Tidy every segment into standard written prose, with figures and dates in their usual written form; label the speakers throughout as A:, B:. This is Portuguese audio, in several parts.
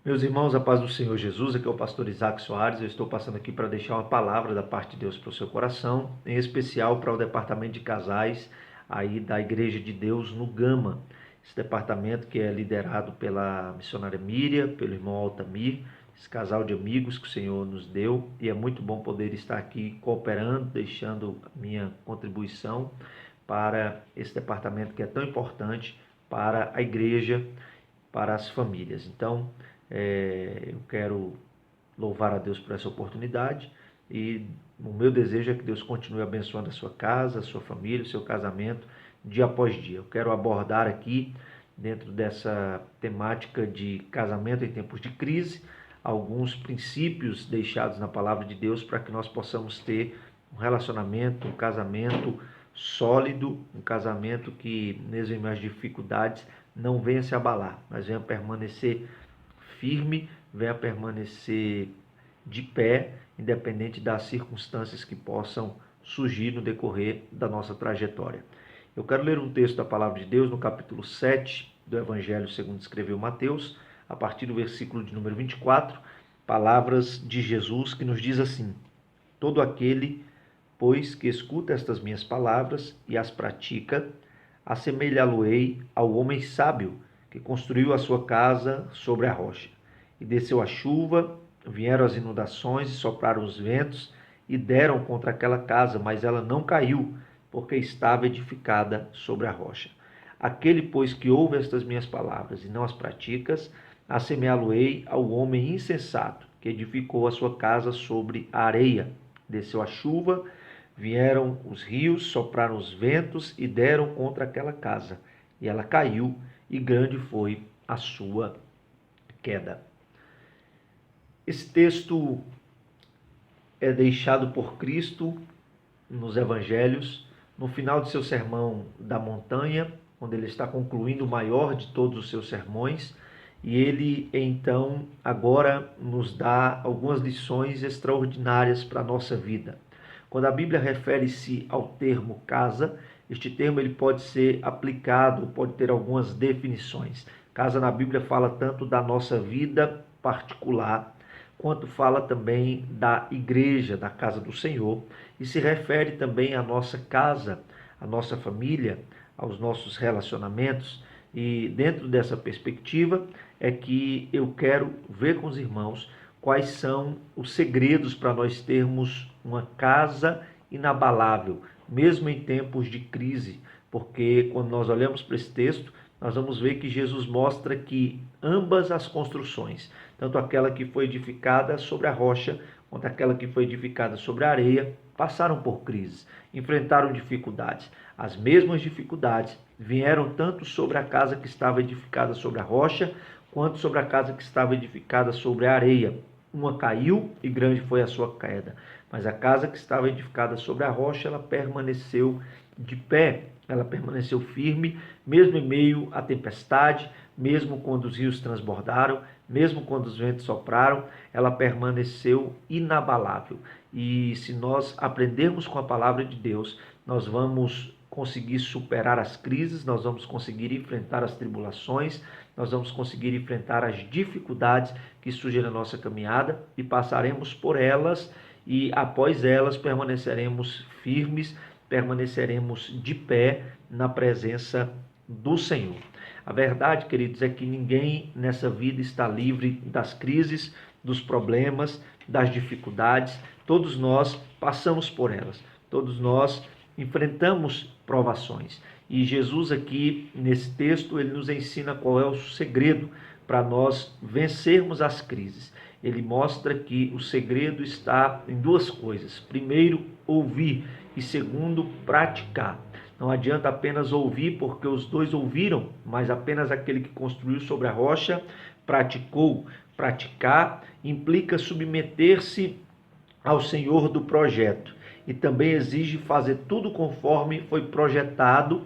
A: Meus irmãos, a paz do Senhor Jesus, aqui é o pastor Isaac Soares. Eu estou passando aqui para deixar uma palavra da parte de Deus para o seu coração, em especial para o departamento de casais aí da Igreja de Deus no Gama. Esse departamento que é liderado pela missionária Miriam, pelo irmão Altamir, esse casal de amigos que o Senhor nos deu, e é muito bom poder estar aqui cooperando, deixando minha contribuição para esse departamento que é tão importante para a igreja, para as famílias. Então, eu quero louvar a Deus por essa oportunidade e o meu desejo é que Deus continue abençoando a sua casa, a sua família, o seu casamento, dia após dia. Eu quero abordar aqui, dentro dessa temática de casamento em tempos de crise, alguns princípios deixados na palavra de Deus para que nós possamos ter um relacionamento, um casamento sólido, um casamento que, mesmo as dificuldades, não venha se abalar, mas venha permanecer firme, venha permanecer de pé, independente das circunstâncias que possam surgir no decorrer da nossa trajetória. Eu quero ler um texto da palavra de Deus no capítulo 7 do Evangelho segundo escreveu Mateus, a partir do versículo de número 24, palavras de Jesus que nos diz assim: todo aquele, pois, que escuta estas minhas palavras e as pratica, assemelhá-lo-ei ao homem sábio que construiu a sua casa sobre a rocha. E desceu a chuva, vieram as inundações e sopraram os ventos e deram contra aquela casa, mas ela não caiu, porque estava edificada sobre a rocha. Aquele, pois, que ouve estas minhas palavras e não as pratica, assemelhá-lo-ei ao homem insensato que edificou a sua casa sobre a areia. Desceu a chuva, vieram os rios, sopraram os ventos e deram contra aquela casa, e ela caiu, e grande foi a sua queda. Esse texto é deixado por Cristo nos evangelhos, no final de seu sermão da montanha, onde ele está concluindo o maior de todos os seus sermões, e ele então agora nos dá algumas lições extraordinárias para a nossa vida. Quando a Bíblia refere-se ao termo casa, este termo ele pode ser aplicado, pode ter algumas definições. Casa na Bíblia fala tanto da nossa vida particular, quanto fala também da igreja, da casa do Senhor, e se refere também à nossa casa, à nossa família, aos nossos relacionamentos. E dentro dessa perspectiva é que eu quero ver com os irmãos quais são os segredos para nós termos uma casa inabalável, mesmo em tempos de crise, porque quando nós olhamos para esse texto, nós vamos ver que Jesus mostra que ambas as construções, tanto aquela que foi edificada sobre a rocha, quanto aquela que foi edificada sobre a areia, passaram por crises, enfrentaram dificuldades. As mesmas dificuldades vieram tanto sobre a casa que estava edificada sobre a rocha, quanto sobre a casa que estava edificada sobre a areia. Uma caiu e grande foi a sua queda, mas a casa que estava edificada sobre a rocha, ela permaneceu de pé, ela permaneceu firme, mesmo em meio à tempestade, mesmo quando os rios transbordaram, mesmo quando os ventos sopraram, ela permaneceu inabalável. E se nós aprendermos com a palavra de Deus, nós vamos conseguir superar as crises, nós vamos conseguir enfrentar as tribulações, nós vamos conseguir enfrentar as dificuldades que surgem na nossa caminhada e passaremos por elas, e após elas permaneceremos firmes, permaneceremos de pé na presença do Senhor. A verdade, queridos, é que ninguém nessa vida está livre das crises, dos problemas, das dificuldades. Todos nós passamos por elas, todos nós enfrentamos provações. E Jesus aqui, nesse texto, ele nos ensina qual é o segredo para nós vencermos as crises. Ele mostra que o segredo está em duas coisas. Primeiro, ouvir, e segundo, praticar. Não adianta apenas ouvir, porque os dois ouviram, mas apenas aquele que construiu sobre a rocha praticou. Praticar implica submeter-se ao Senhor do projeto e também exige fazer tudo conforme foi projetado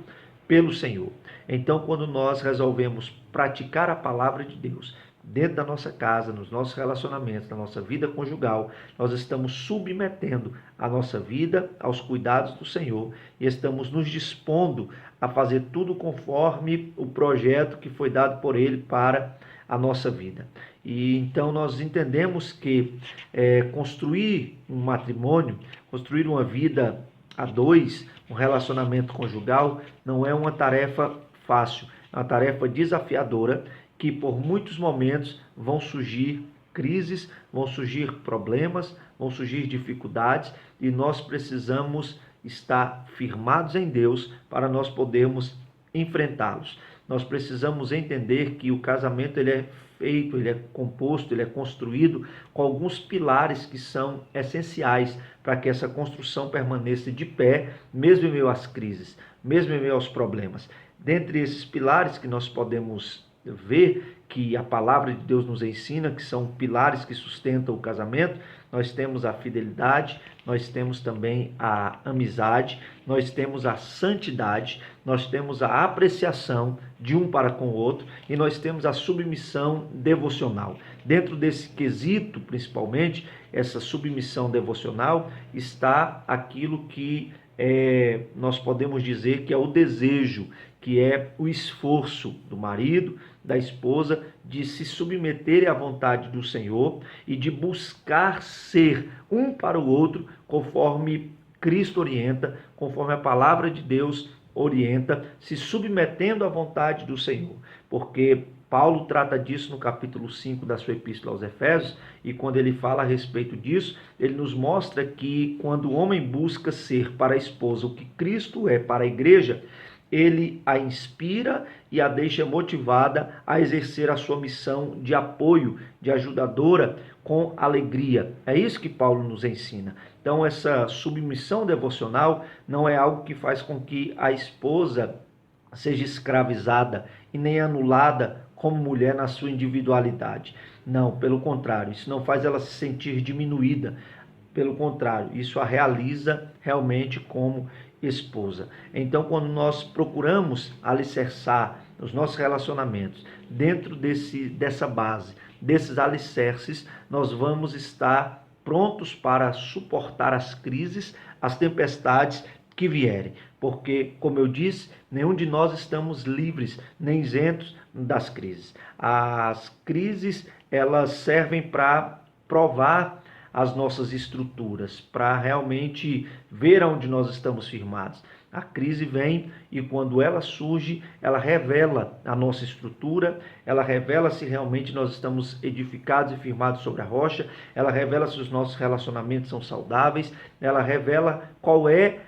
A: pelo Senhor. Então, quando nós resolvemos praticar a palavra de Deus dentro da nossa casa, nos nossos relacionamentos, na nossa vida conjugal, nós estamos submetendo a nossa vida aos cuidados do Senhor e estamos nos dispondo a fazer tudo conforme o projeto que foi dado por Ele para a nossa vida. E então nós entendemos que construir um matrimônio, construir uma vida a dois, um relacionamento conjugal, não é uma tarefa fácil, é uma tarefa desafiadora que por muitos momentos vão surgir crises, vão surgir problemas, vão surgir dificuldades e nós precisamos estar firmados em Deus para nós podermos enfrentá-los. Nós precisamos entender que o casamento ele é feito, ele é composto, ele é construído com alguns pilares que são essenciais para que essa construção permaneça de pé, mesmo em meio às crises, mesmo em meio aos problemas. Dentre esses pilares que nós podemos ver que a palavra de Deus nos ensina, que são pilares que sustentam o casamento, nós temos a fidelidade, nós temos também a amizade, nós temos a santidade, nós temos a apreciação de um para com o outro e nós temos a submissão devocional. Dentro desse quesito, principalmente, essa submissão devocional, está aquilo que nós podemos dizer que é o desejo, que é o esforço do marido, da esposa, de se submeter à vontade do Senhor e de buscar ser um para o outro conforme Cristo orienta, conforme a palavra de Deus orienta, se submetendo à vontade do Senhor. Porque Paulo trata disso no capítulo 5 da sua epístola aos Efésios, e quando ele fala a respeito disso, ele nos mostra que quando o homem busca ser para a esposa o que Cristo é para a igreja, ele a inspira e a deixa motivada a exercer a sua missão de apoio, de ajudadora, com alegria. É isso que Paulo nos ensina. Então, essa submissão devocional não é algo que faz com que a esposa seja escravizada e nem anulada como mulher na sua individualidade. Não, pelo contrário, isso não faz ela se sentir diminuída. Pelo contrário, isso a realiza realmente como esposa. Então, quando nós procuramos alicerçar os nossos relacionamentos dentro dessa base, desses alicerces, nós vamos estar prontos para suportar as crises, as tempestades que vierem. Porque, como eu disse, nenhum de nós estamos livres, nem isentos das crises. As crises, elas servem para provar as nossas estruturas, para realmente ver aonde nós estamos firmados. A crise vem e quando ela surge, ela revela a nossa estrutura, ela revela se realmente nós estamos edificados e firmados sobre a rocha, ela revela se os nossos relacionamentos são saudáveis, ela revela qual é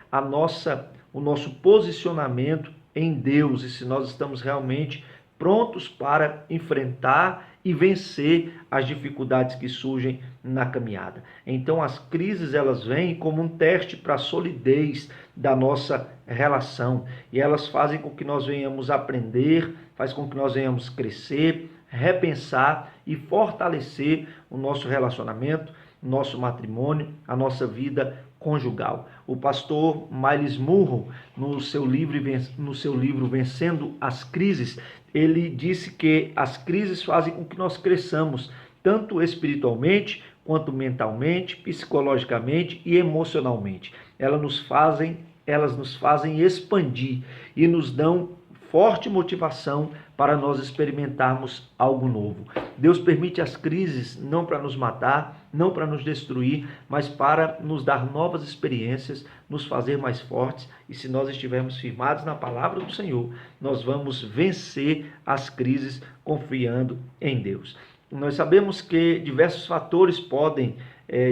A: o nosso posicionamento em Deus e se nós estamos realmente prontos para enfrentar e vencer as dificuldades que surgem na caminhada. Então as crises elas vêm como um teste para a solidez da nossa relação e elas fazem com que nós venhamos aprender, faz com que nós venhamos crescer, repensar e fortalecer o nosso relacionamento, nosso matrimônio, a nossa vida conjugal. O pastor Myles Munroe, no seu livro Vencendo as Crises, ele disse que as crises fazem com que nós cresçamos, tanto espiritualmente, quanto mentalmente, psicologicamente e emocionalmente. Elas nos fazem expandir e nos dão forte motivação para nós experimentarmos algo novo. Deus permite as crises não para nos matar, não para nos destruir, mas para nos dar novas experiências, nos fazer mais fortes. E se nós estivermos firmados na palavra do Senhor, nós vamos vencer as crises confiando em Deus. Nós sabemos que diversos fatores podem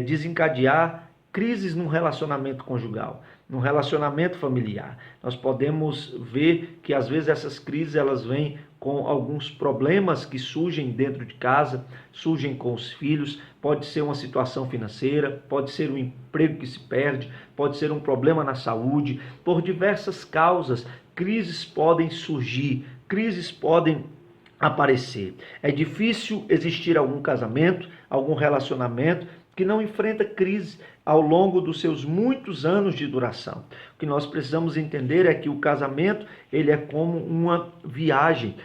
A: desencadear crises num relacionamento conjugal, num relacionamento familiar. Nós podemos ver que às vezes essas crises elas vêm com alguns problemas que surgem dentro de casa, surgem com os filhos, pode ser uma situação financeira, pode ser um emprego que se perde, pode ser um problema na saúde, por diversas causas, crises podem surgir, crises podem aparecer. É difícil existir algum casamento, algum relacionamento que não enfrenta crise ao longo dos seus muitos anos de duração. O que nós precisamos entender é que o casamento ele é como uma viagem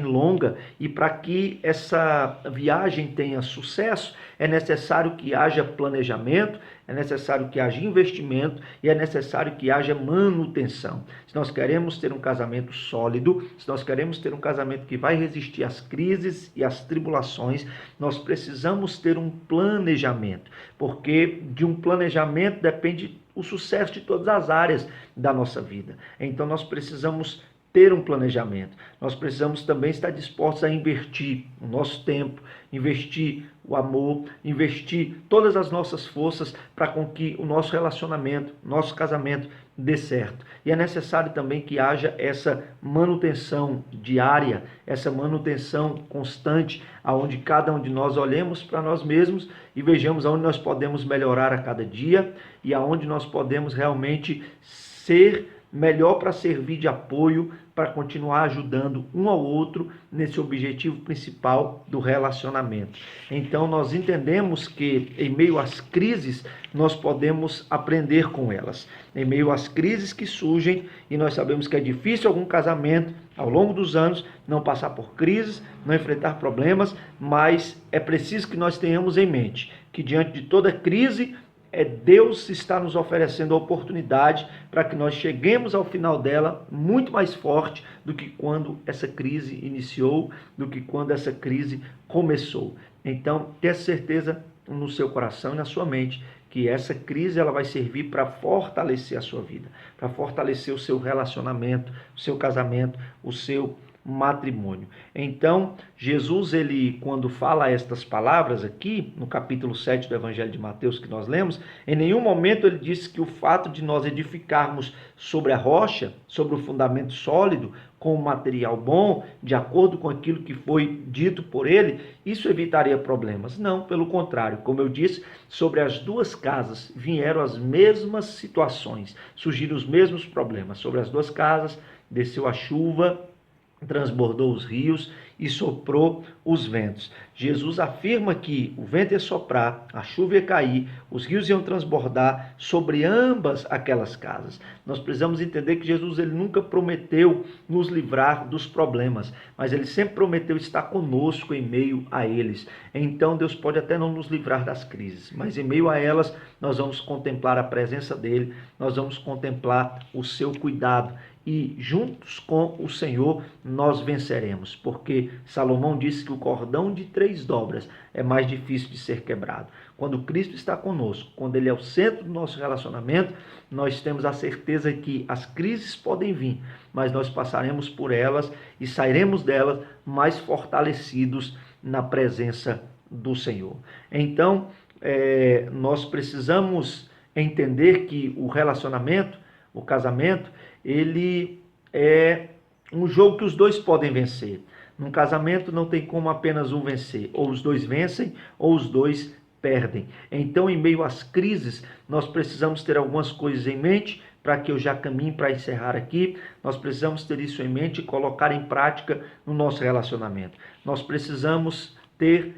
A: longa, e para que essa viagem tenha sucesso, é necessário que haja planejamento, é necessário que haja investimento e é necessário que haja manutenção. Se nós queremos ter um casamento sólido, se nós queremos ter um casamento que vai resistir às crises e às tribulações, nós precisamos ter um planejamento, porque de um planejamento depende o sucesso de todas as áreas da nossa vida. Então nós precisamos ter um planejamento. Nós precisamos também estar dispostos a investir o nosso tempo, investir o amor, investir todas as nossas forças para com que o nosso relacionamento, nosso casamento dê certo. E é necessário também que haja essa manutenção diária, essa manutenção constante, aonde cada um de nós olhemos para nós mesmos e vejamos aonde nós podemos melhorar a cada dia e aonde nós podemos realmente ser melhor para servir de apoio, para continuar ajudando um ao outro nesse objetivo principal do relacionamento. Então nós entendemos que em meio às crises nós podemos aprender com elas. Em meio às crises que surgem, e nós sabemos que é difícil algum casamento ao longo dos anos não passar por crises, não enfrentar problemas, mas é preciso que nós tenhamos em mente que diante de toda crise Deus está nos oferecendo a oportunidade para que nós cheguemos ao final dela muito mais forte do que quando essa crise iniciou, do que quando essa crise começou. Então, tenha certeza no seu coração e na sua mente que essa crise ela vai servir para fortalecer a sua vida, para fortalecer o seu relacionamento, o seu casamento, o seu matrimônio. Então, Jesus, ele, quando fala estas palavras aqui, no capítulo 7 do Evangelho de Mateus que nós lemos, em nenhum momento ele disse que o fato de nós edificarmos sobre a rocha, sobre o fundamento sólido, com um material bom, de acordo com aquilo que foi dito por ele, isso evitaria problemas. Não, pelo contrário, como eu disse, sobre as duas casas vieram as mesmas situações, surgiram os mesmos problemas. Sobre as duas casas desceu a chuva, transbordou os rios e soprou os ventos. Jesus afirma que o vento ia soprar, a chuva ia cair, os rios iam transbordar sobre ambas aquelas casas. Nós precisamos entender que Jesus ele nunca prometeu nos livrar dos problemas, mas ele sempre prometeu estar conosco em meio a eles. Então Deus pode até não nos livrar das crises, mas em meio a elas nós vamos contemplar a presença dele, nós vamos contemplar o seu cuidado. E juntos com o Senhor nós venceremos, porque Salomão disse que o cordão de 3 dobras é mais difícil de ser quebrado. Quando Cristo está conosco, quando Ele é o centro do nosso relacionamento, nós temos a certeza que as crises podem vir, mas nós passaremos por elas e sairemos delas mais fortalecidos na presença do Senhor. Então, nós precisamos entender que o relacionamento, o casamento, ele é um jogo que os dois podem vencer. Num casamento não tem como apenas um vencer. Ou os dois vencem ou os dois perdem. Então, em meio às crises, nós precisamos ter algumas coisas em mente, para que eu já caminhe para encerrar aqui. Nós precisamos ter isso em mente e colocar em prática no nosso relacionamento. Nós precisamos ter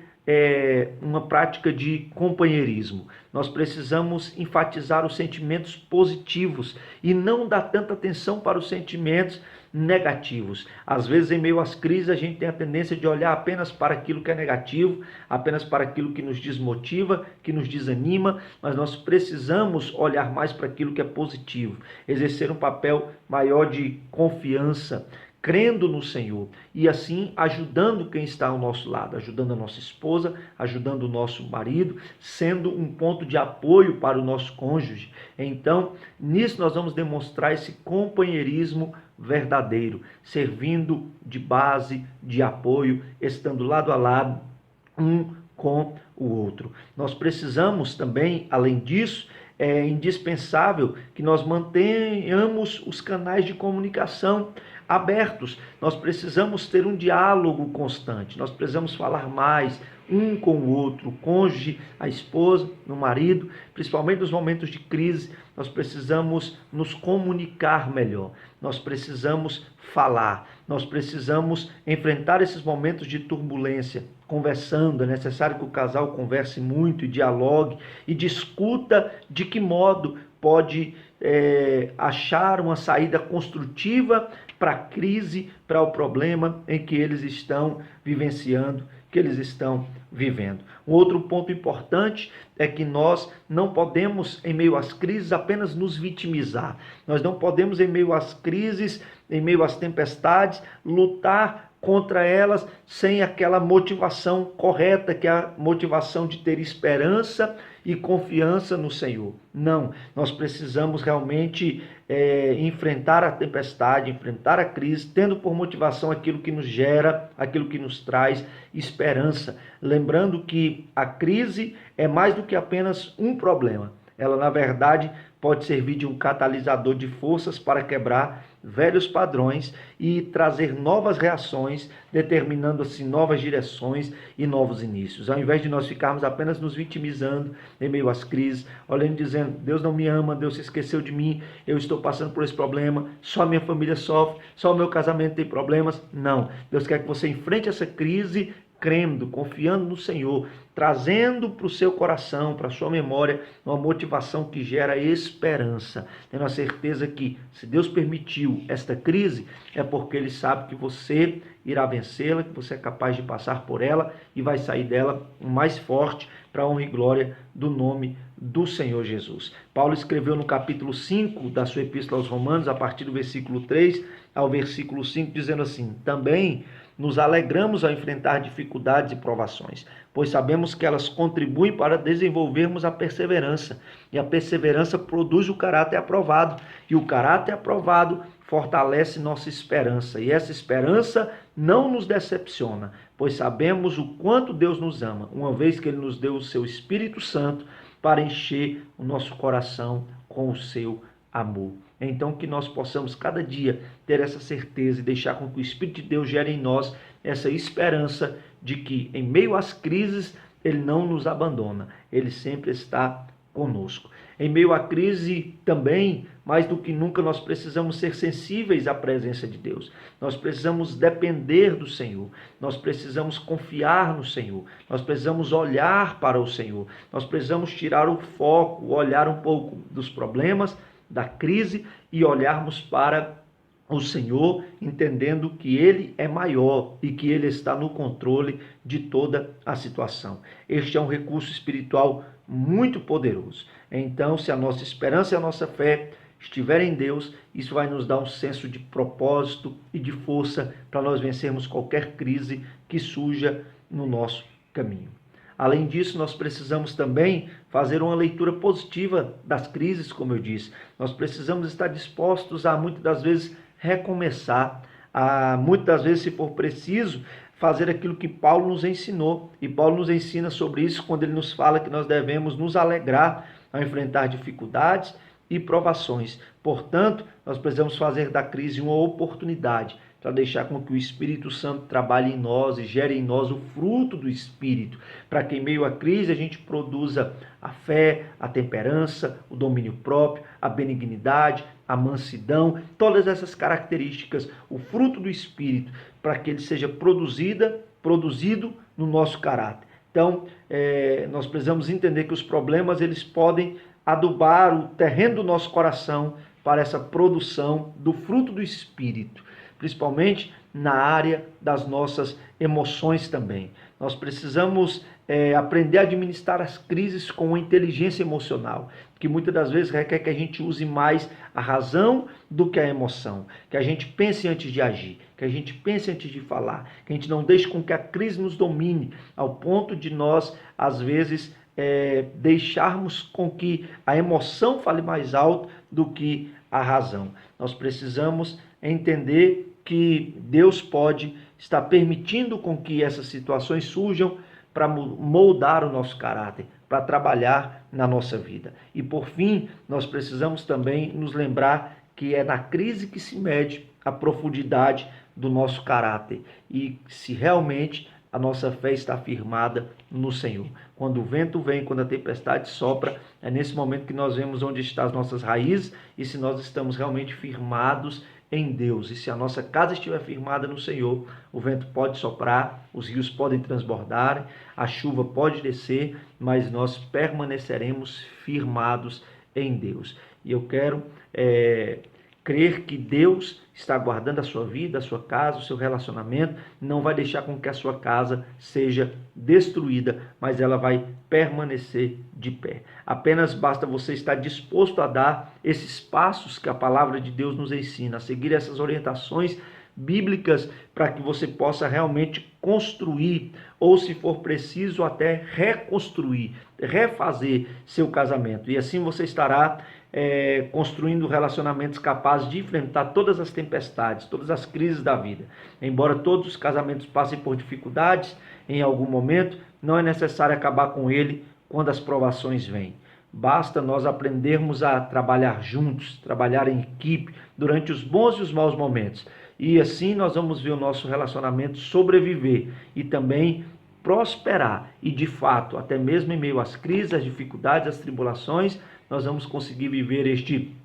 A: uma prática de companheirismo. Nós precisamos enfatizar os sentimentos positivos e não dar tanta atenção para os sentimentos negativos. Às vezes, em meio às crises, a gente tem a tendência de olhar apenas para aquilo que é negativo, apenas para aquilo que nos desmotiva, que nos desanima, mas nós precisamos olhar mais para aquilo que é positivo, exercer um papel maior de confiança, crendo no Senhor e assim ajudando quem está ao nosso lado, ajudando a nossa esposa, ajudando o nosso marido, sendo um ponto de apoio para o nosso cônjuge. Então, nisso nós vamos demonstrar esse companheirismo verdadeiro, servindo de base, de apoio, estando lado a lado, um com o outro. Nós precisamos também, além disso, é indispensável que nós mantenhamos os canais de comunicação abertos. Nós precisamos ter um diálogo constante, nós precisamos falar mais um com o outro, o cônjuge, a esposa, o marido, principalmente nos momentos de crise. Nós precisamos nos comunicar melhor, nós precisamos falar, nós precisamos enfrentar esses momentos de turbulência, conversando. É necessário que o casal converse muito e dialogue e discuta de que modo pode achar uma saída construtiva para a crise, para o problema em que eles estão vivenciando, que eles estão vivendo. Um outro ponto importante é que nós não podemos, em meio às crises, apenas nos vitimizar. Nós não podemos, em meio às crises, em meio às tempestades, lutar contra elas sem aquela motivação correta, que é a motivação de ter esperança e confiança no Senhor. Não, nós precisamos realmente enfrentar a tempestade, enfrentar a crise, tendo por motivação aquilo que nos gera, aquilo que nos traz esperança. Lembrando que a crise é mais do que apenas um problema. Ela, na verdade, pode servir de um catalisador de forças para quebrar velhos padrões e trazer novas reações, determinando assim novas direções e novos inícios. Ao invés de nós ficarmos apenas nos vitimizando em meio às crises, olhando e dizendo: Deus não me ama, Deus se esqueceu de mim, eu estou passando por esse problema, só minha família sofre, só o meu casamento tem problemas. Não, Deus quer que você enfrente essa crise crendo, confiando no Senhor, trazendo para o seu coração, para a sua memória, uma motivação que gera esperança, tendo a certeza que, se Deus permitiu esta crise, é porque Ele sabe que você irá vencê-la, que você é capaz de passar por ela e vai sair dela mais forte para a honra e glória do nome do Senhor Jesus. Paulo escreveu no capítulo 5 da sua Epístola aos Romanos, a partir do versículo 3 ao versículo 5, dizendo assim: também nos alegramos ao enfrentar dificuldades e provações, pois sabemos que elas contribuem para desenvolvermos a perseverança, e a perseverança produz o caráter aprovado, e o caráter aprovado fortalece nossa esperança, e essa esperança não nos decepciona, pois sabemos o quanto Deus nos ama, uma vez que Ele nos deu o seu Espírito Santo para encher o nosso coração com o seu amor. Então que nós possamos cada dia ter essa certeza e deixar com que o Espírito de Deus gere em nós essa esperança de que em meio às crises Ele não nos abandona, Ele sempre está conosco. Em meio à crise também, mais do que nunca, nós precisamos ser sensíveis à presença de Deus. Nós precisamos depender do Senhor. Nós precisamos confiar no Senhor. Nós precisamos olhar para o Senhor. Nós precisamos tirar o foco, olhar um pouco dos problemas, da crise e olharmos para o Senhor, entendendo que Ele é maior e que Ele está no controle de toda a situação. Este é um recurso espiritual muito poderoso. Então, se a nossa esperança e a nossa fé estiver em Deus, isso vai nos dar um senso de propósito e de força para nós vencermos qualquer crise que surja no nosso caminho. Além disso, nós precisamos também fazer uma leitura positiva das crises, como eu disse. Nós precisamos estar dispostos a, muitas das vezes, recomeçar, a, muitas das vezes, se for preciso, fazer aquilo que Paulo nos ensinou. E Paulo nos ensina sobre isso quando ele nos fala que nós devemos nos alegrar ao enfrentar dificuldades e provações. Portanto, nós precisamos fazer da crise uma oportunidade para deixar com que o Espírito Santo trabalhe em nós e gere em nós o fruto do Espírito, para que em meio à crise a gente produza a fé, a temperança, o domínio próprio, a benignidade, a mansidão, todas essas características, o fruto do Espírito, para que ele seja produzido no nosso caráter. Então, nós precisamos entender que os problemas eles podem adubar o terreno do nosso coração para essa produção do fruto do Espírito, principalmente na área das nossas emoções também. Nós precisamos aprender a administrar as crises com uma inteligência emocional, que muitas das vezes requer que a gente use mais a razão do que a emoção, que a gente pense antes de agir, que a gente pense antes de falar, que a gente não deixe com que a crise nos domine, ao ponto de nós, às vezes, deixarmos com que a emoção fale mais alto do que a razão. Nós precisamos entender que Deus pode estar permitindo com que essas situações surjam para moldar o nosso caráter, para trabalhar na nossa vida. E por fim, nós precisamos também nos lembrar que é na crise que se mede a profundidade do nosso caráter e se realmente a nossa fé está firmada no Senhor. Quando o vento vem, quando a tempestade sopra, é nesse momento que nós vemos onde estão as nossas raízes e se nós estamos realmente firmados em Deus. E se a nossa casa estiver firmada no Senhor, o vento pode soprar, os rios podem transbordar, a chuva pode descer, mas nós permaneceremos firmados em Deus. E eu quero crer que Deus está guardando a sua vida, a sua casa, o seu relacionamento, não vai deixar com que a sua casa seja destruída, mas ela vai permanecer de pé. Apenas basta você estar disposto a dar esses passos que a palavra de Deus nos ensina, a seguir essas orientações bíblicas para que você possa realmente construir, ou se for preciso até reconstruir, refazer seu casamento. E assim você estará construindo relacionamentos capazes de enfrentar todas as tempestades, todas as crises da vida. Embora todos os casamentos passem por dificuldades em algum momento, não é necessário acabar com ele quando as provações vêm. Basta nós aprendermos a trabalhar juntos, trabalhar em equipe durante os bons e os maus momentos. E assim nós vamos ver o nosso relacionamento sobreviver e também prosperar. E de fato, até mesmo em meio às crises, às dificuldades, às tribulações, nós vamos conseguir viver este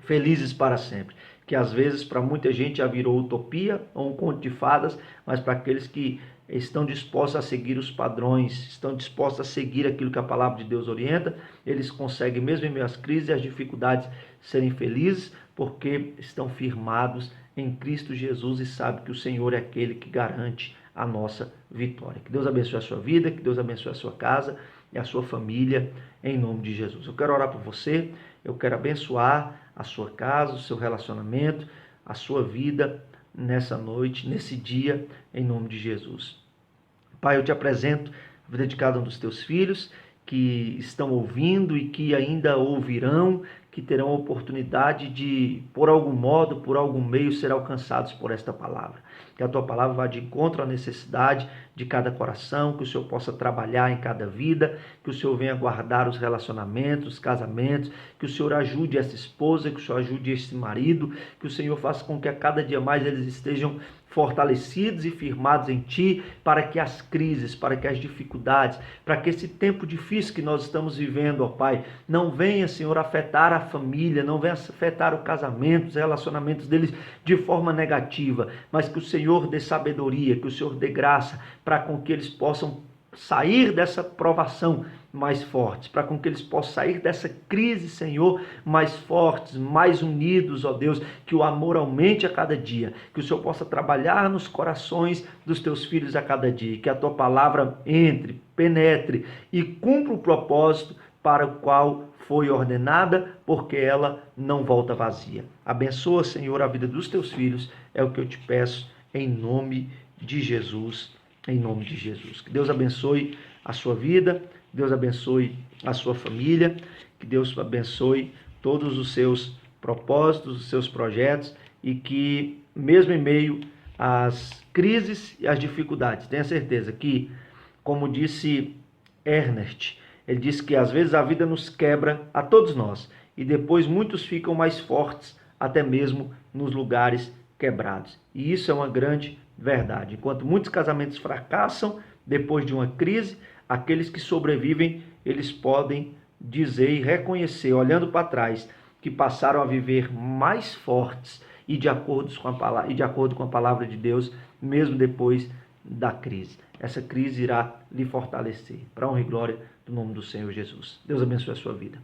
A: felizes para sempre. Que às vezes para muita gente já virou utopia ou um conto de fadas, mas para aqueles que estão dispostos a seguir os padrões, estão dispostos a seguir aquilo que a palavra de Deus orienta, eles conseguem, mesmo em meio às crises e às dificuldades, serem felizes, porque estão firmados em Cristo Jesus e sabem que o Senhor é aquele que garante a nossa vitória. Que Deus abençoe a sua vida, que Deus abençoe a sua casa e a sua família, em nome de Jesus. Eu quero orar por você, eu quero abençoar a sua casa, o seu relacionamento, a sua vida nessa noite, nesse dia, em nome de Jesus. Pai, eu te apresento a vida de cada um dos teus filhos que estão ouvindo e que ainda ouvirão, que terão a oportunidade de, por algum modo, por algum meio, ser alcançados por esta palavra. Que a tua palavra vá de encontro à necessidade de cada coração, que o Senhor possa trabalhar em cada vida, que o Senhor venha guardar os relacionamentos, os casamentos, que o Senhor ajude essa esposa, que o Senhor ajude esse marido, que o Senhor faça com que a cada dia mais eles estejam fortalecidos e firmados em Ti, para que as crises, para que as dificuldades, para que esse tempo difícil que nós estamos vivendo, ó Pai, não venha, Senhor, afetar a família, não venha afetar o casamento, os relacionamentos deles de forma negativa, mas que o Senhor dê sabedoria, que o Senhor dê graça, para com que eles possam sair dessa provação mais fortes, para com que eles possam sair dessa crise, Senhor, mais fortes, mais unidos, ó Deus, que o amor aumente a cada dia, que o Senhor possa trabalhar nos corações dos teus filhos a cada dia, que a tua palavra entre, penetre e cumpra o propósito para o qual foi ordenada, porque ela não volta vazia. Abençoa, Senhor, a vida dos teus filhos, é o que eu te peço, em nome de Jesus. Em nome de Jesus. Que Deus abençoe a sua vida, Deus abençoe a sua família, que Deus abençoe todos os seus propósitos, os seus projetos e que, mesmo em meio às crises e às dificuldades, tenha certeza que, como disse Ernest, ele disse que às vezes a vida nos quebra a todos nós e depois muitos ficam mais fortes, até mesmo nos lugares quebrados. E isso é uma grande verdade. Enquanto muitos casamentos fracassam depois de uma crise, aqueles que sobrevivem, eles podem dizer e reconhecer, olhando para trás, que passaram a viver mais fortes e de acordo com a palavra de Deus, mesmo depois da crise. Essa crise irá lhe fortalecer. Para a honra e glória do nome do Senhor Jesus. Deus abençoe a sua vida.